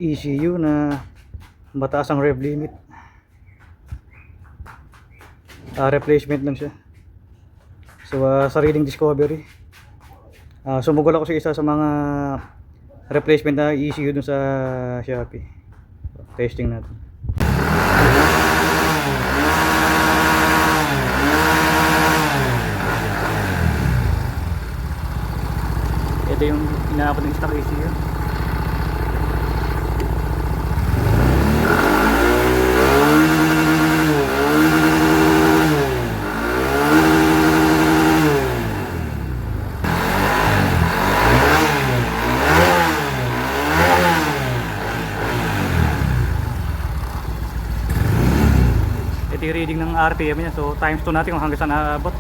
ECU na mataas ang rev limit. Replacement lang siya. So sariling discovery. Sumugol ako sa isa sa mga replacement na ECU dun sa Shopee. Testing natin. Ito yung inaabot ng stock ECU. Ito yung reading ng RPM niya. So times 2 natin kung hanggang saan naabot.